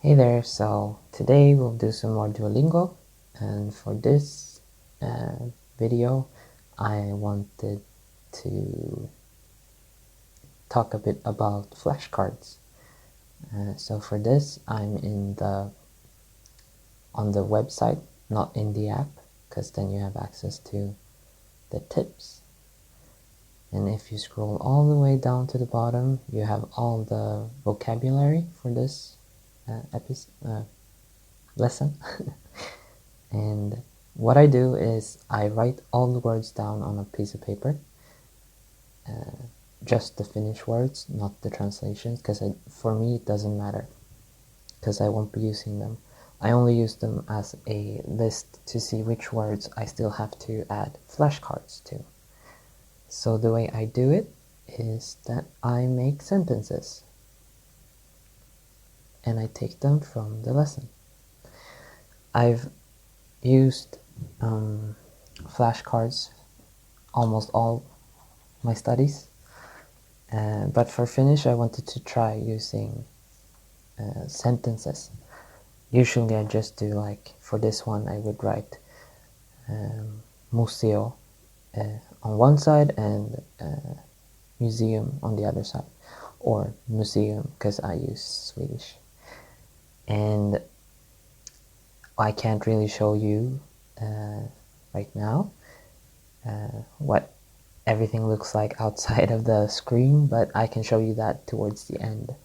Hey there, so today we'll do some more Duolingo, and for this video I wanted to talk a bit about flashcards. So for this I'm on the website, not in the app, because then you have access to the tips. And if you scroll all the way down to the bottom, you have all the vocabulary for this lesson. And what I do is I write all the words down on a piece of paper, just the Finnish words, not the translations, because for me it doesn't matter, because I won't be using them. I only use them as a list to see which words I still have to add flashcards to. So the way I do it is that I make sentences and I take them from the lesson. I've used flashcards almost all my studies, but for Finnish I wanted to try using sentences. Usually I just do, like for this one I would write museo on one side and museum on the other side, or museum because I use Swedish. And I can't really show you right now what everything looks like outside of the screen, but I can show you that towards the end.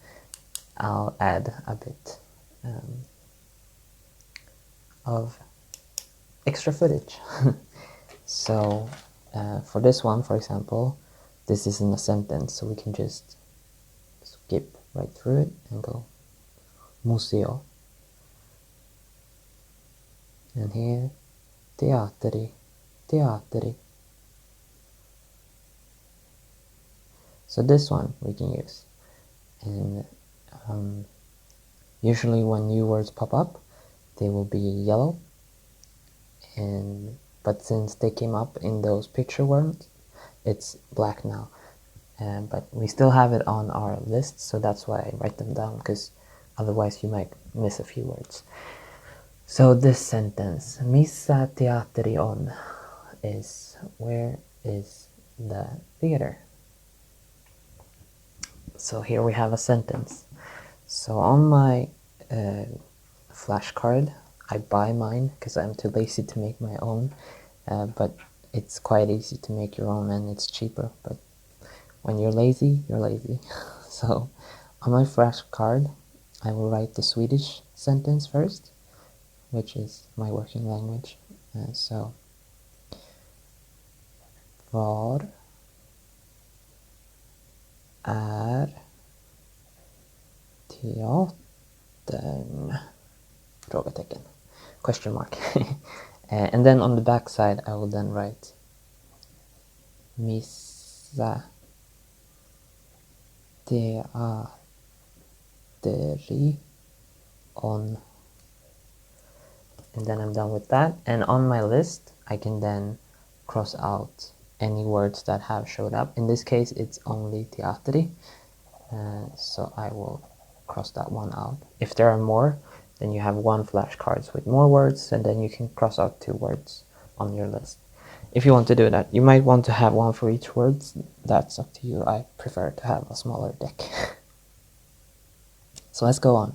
I'll add a bit of extra footage. So for this one, for example, this isn't a sentence, so we can just skip right through it and go museo. And here, teatteri, teatteri. So this one we can use. And usually when new words pop up, they will be yellow. But since they came up in those picture words, it's black now. But we still have it on our list, so that's why I write them down, because otherwise you might miss a few words. So this sentence, missä teatteri on, is where is the theater? So here we have a sentence. So on my flashcard, I buy mine because I'm too lazy to make my own, but it's quite easy to make your own and it's cheaper. But when you're lazy, you're lazy. So on my flashcard, I will write the Swedish sentence first, which is my working language. So, var är teatern? Frågetecken. Question mark. And then on the back side, I will then write missä teatteri on. And then I'm done with that. And on my list, I can then cross out any words that have showed up. In this case, it's only teatteri. So I will cross that one out. If there are more, then you have one flashcards with more words, and then you can cross out 2 words on your list. If you want to do that, you might want to have one for each word. That's up to you. I prefer to have a smaller deck. So let's go on.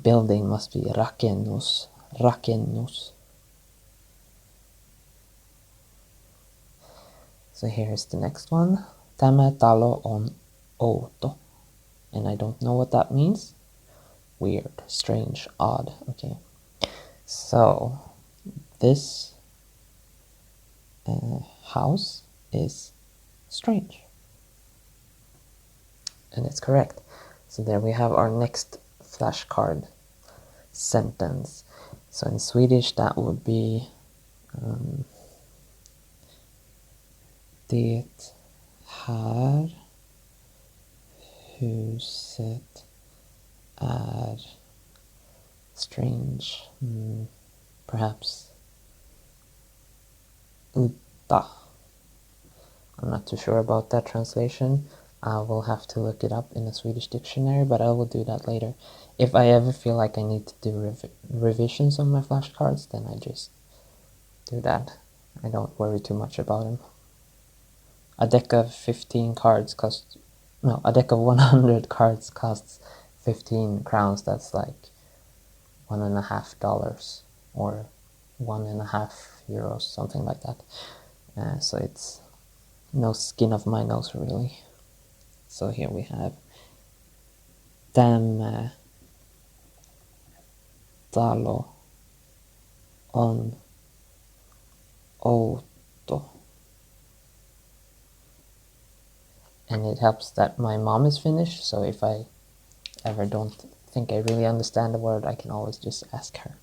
Building must be rakennus. Rakennus. So here's the next one. Tämä talo on outo. And I don't know what that means. Weird, strange, odd. Okay. So this house is strange. And it's correct. So there we have our next flashcard sentence. So in Swedish that would be det här huset är strange. Perhaps udda. I'm not too sure about that translation, I will have to look it up in a Swedish dictionary, but I will do that later. If I ever feel like I need to do revisions on my flashcards, then I just do that. I don't worry too much about them. A deck of 15 cards costs... No, a deck of 100 cards costs 15 crowns. That's like $1.50 or €1.50, something like that. So it's no skin of my nose, really. So here we have Tämä talo on outo. And it helps that my mom is Finnish, so if I ever don't think I really understand the word, I can always just ask her.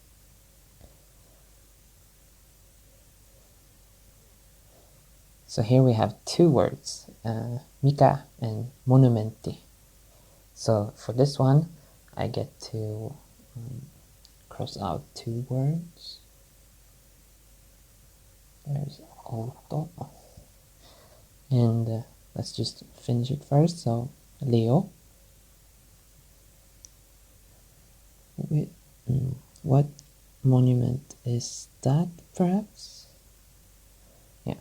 So here we have two words, mikä and monumentti. So for this one, I get to cross out two words. There's outo. And let's just finish it first. So Leo. What monument is that, perhaps? Yeah.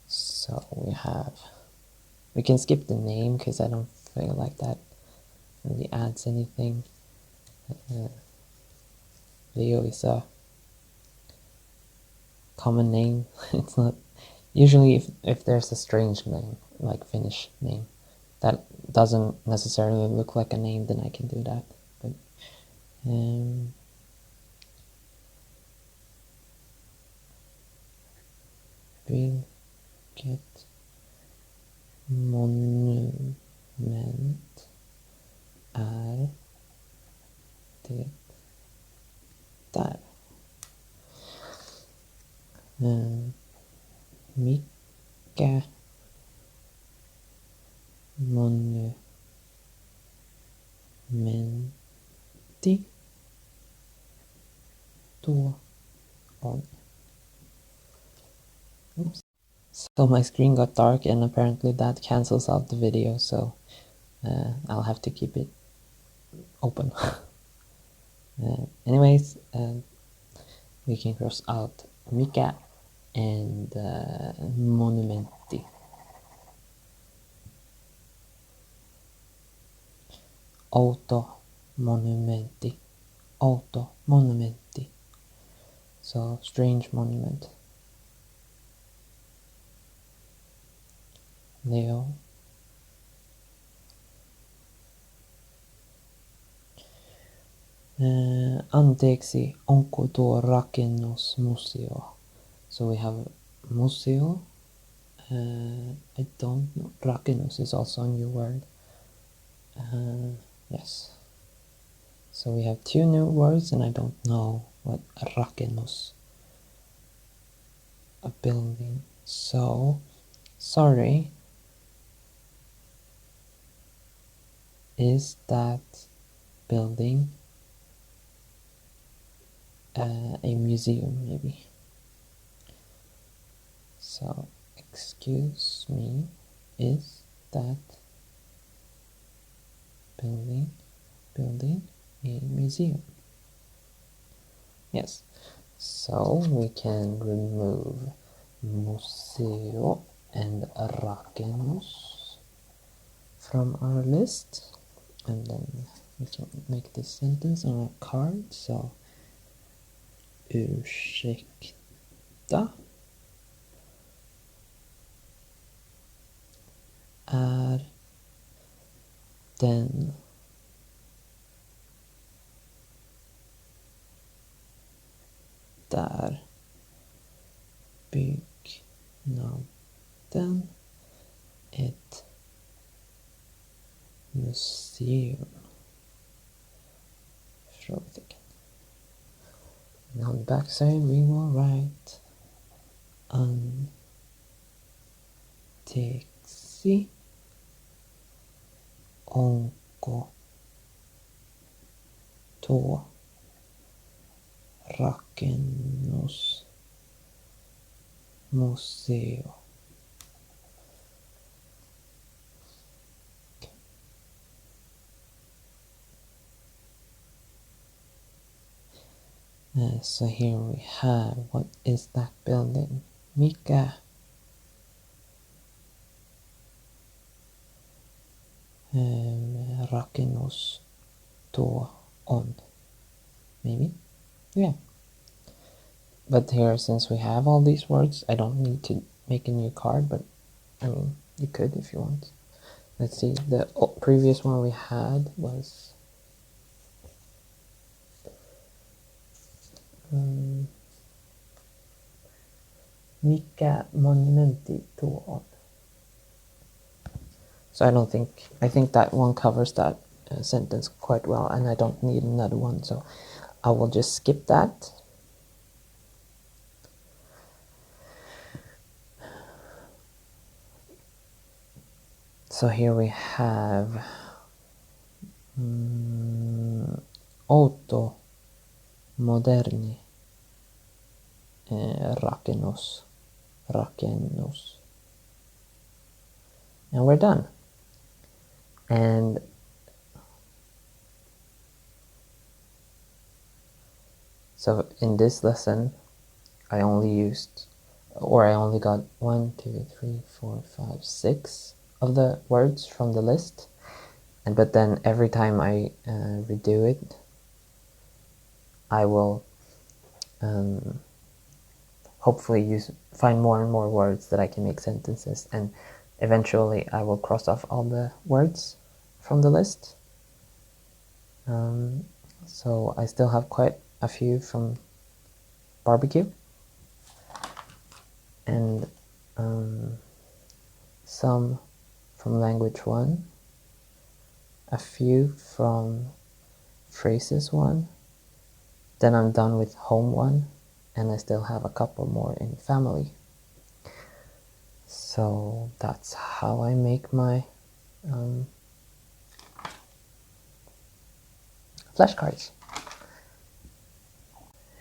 So we can skip the name because I don't feel like that really adds anything. Leo is a common name. It's not usually if there's a strange name, like Finnish name, that doesn't necessarily look like a name, then I can do that. But vilket monument är det där? Mikä monumentti tuo on? Oops. So my screen got dark, and apparently that cancels out the video, so I'll have to keep it open. Anyways, we can cross out mikä and monumentti. Outo monumentti. Outo monumentti. So strange monument. Leo. Anteeksi, onko tuo rakennus museo? So we have museo. I don't know. Rakennus is also a new word. Yes. So we have two new words, and I don't know what rakennus, a building. So, sorry. Is that building a museum, maybe? So, excuse me, is that building a museum? Yes. So we can remove museo and rakennus from our list, and then we can make this sentence on a card. So, ursäkta, är den där byggnaden ett museum? Frågetecken. And on the back side we will write anteeksi, onko tuo rakennus museo? So here we have, what is that building? Mikä rakennus tuo on? Maybe? Yeah. But here, since we have all these words, I don't need to make a new card, but I mean, you could if you want. Let's see, the previous one we had was mikä monumentti tuo on? So I think that one covers that sentence quite well, and I don't need another one, so I will just skip that. So here we have outo, moderni, rakennus. And we're done. And so in this lesson, I only got 1, 2, 3, 4, 5, 6 of the words from the list. But then every time I redo it, I will hopefully find more and more words that I can make sentences, and eventually I will cross off all the words from the list. So I still have quite a few from barbecue, and some from language 1, a few from phrases 1, then I'm done with home 1, and I still have a couple more in family. So that's how I make my flashcards.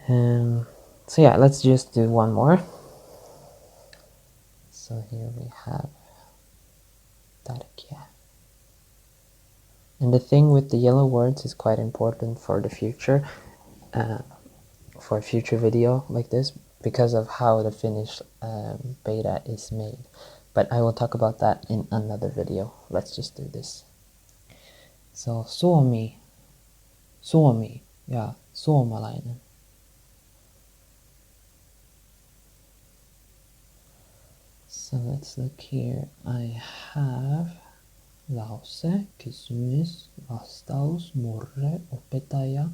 So yeah, let's just do one more. So here we have tärkeä. And the thing with the yellow words is quite important for the future, for a future video like this, because of how the Finnish beta is made. But I will talk about that in another video. Let's just do this. So Suomi, ja suomalainen. So let's look here. I have lause, kysymys, vastaus, murre, opettaja,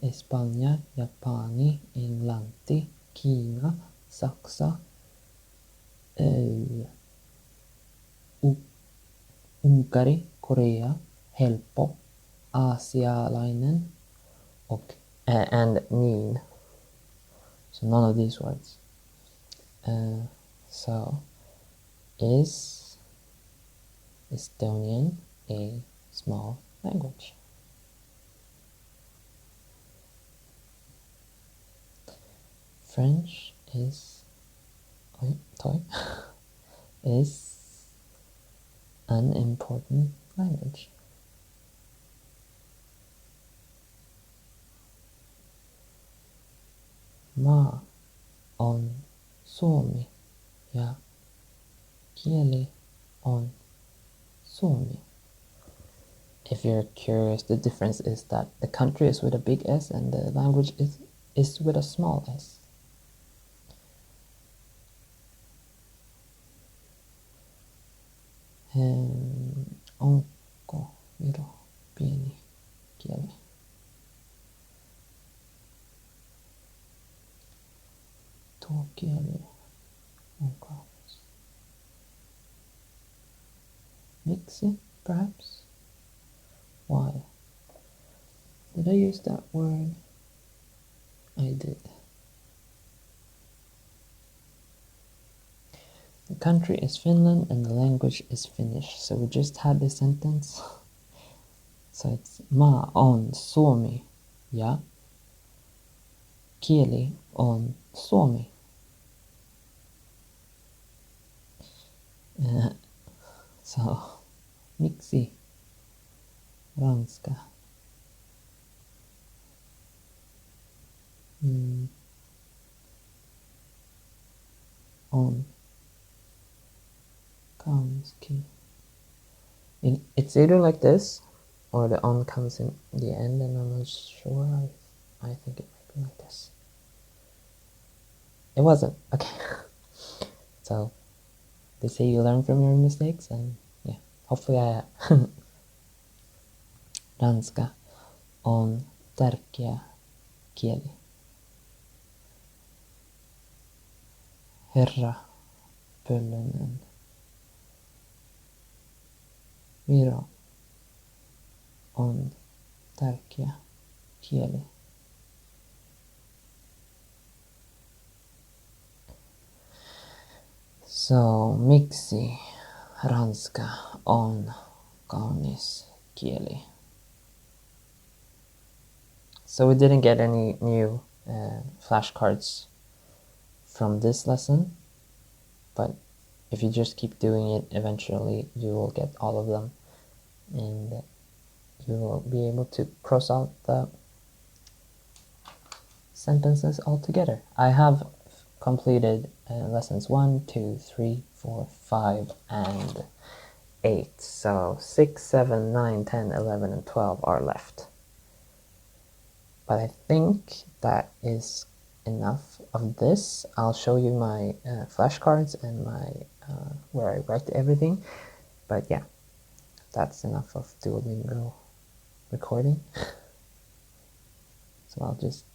Espanja, Japani, Englanti, Kiina, Saksa, Unkari, Korea, helppo, aasialainen, and niin. So none of these words. So is Estonian a small language? French is an important language. Maa on suomi ja kieli on suomi. If you're curious, the difference is that the country is with a big S and the language is with a small s. Onko Viro pieni kieli? Tuo kieli on kaunis. Miksi, perhaps? Why? Did I use that word? I did. The country is Finland and the language is Finnish. So we just had this sentence. So it's maa on suomi ja kieli on suomi. So miksi ranska? On kanski. It's either like this, or the on comes in the end, and I'm not sure. I think it might be like this. It wasn't. Okay. So, they say you learn from your mistakes, and yeah, hopefully I have. Ranska on tärkeä kieli. Herra Pöllönen. Viro on tärkeä kieli. So, miksi ranska on kaunis kieli? So we didn't get any new flashcards from this lesson, but if you just keep doing it, eventually you will get all of them, and you will be able to cross out the sentences altogether. I have completed lessons 1, 2, 3, 4, 5, and 8. So 6, 7, 9, 10, 11, and 12 are left. But I think that is enough of this. I'll show you my flashcards and my where I write everything. But yeah, that's enough of Duolingo recording. So I'll just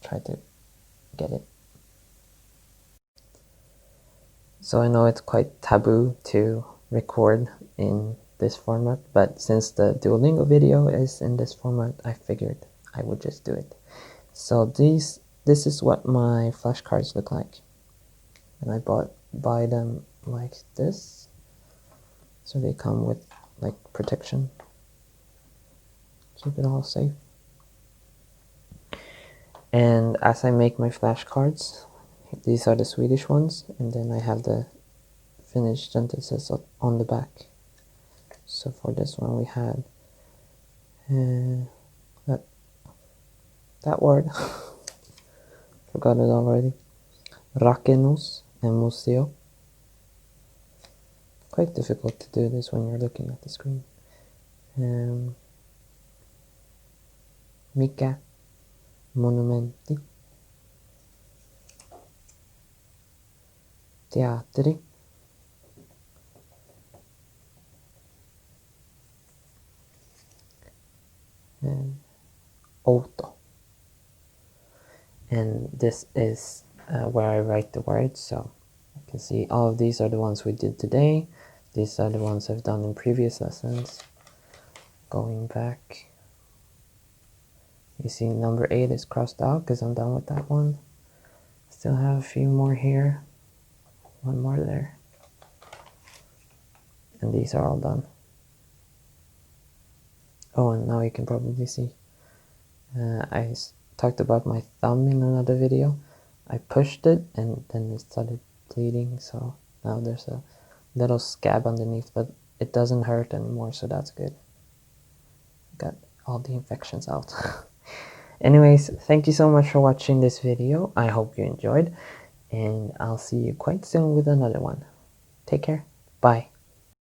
try to get it. So I know it's quite taboo to record in this format, but since the Duolingo video is in this format, I figured I would just do it. So this is what my flashcards look like, and I buy them like this, so they come with like protection, keep it all safe. And as I make my flashcards, these are the Swedish ones, and then I have the Finnish sentences on the back. So for this one we had that word, forgot it already, rakennus and museo. Quite difficult to do this when you're looking at the screen. Mikä monumentti, teatteri, outo. And this is where I write the words, so you can see all of these are the ones we did today. These are the ones I've done in previous lessons. Going back, you see number 8 is crossed out because I'm done with that one. Still have a few more here, one more there, and these are all done. Oh, and now you can probably see I talked about my thumb in another video. I pushed it and then it started bleeding, so now there's a little scab underneath, but it doesn't hurt anymore, so that's good. Got all the infections out. Anyways, thank you so much for watching this video. I hope you enjoyed, and I'll see you quite soon with another one. Take care. Bye.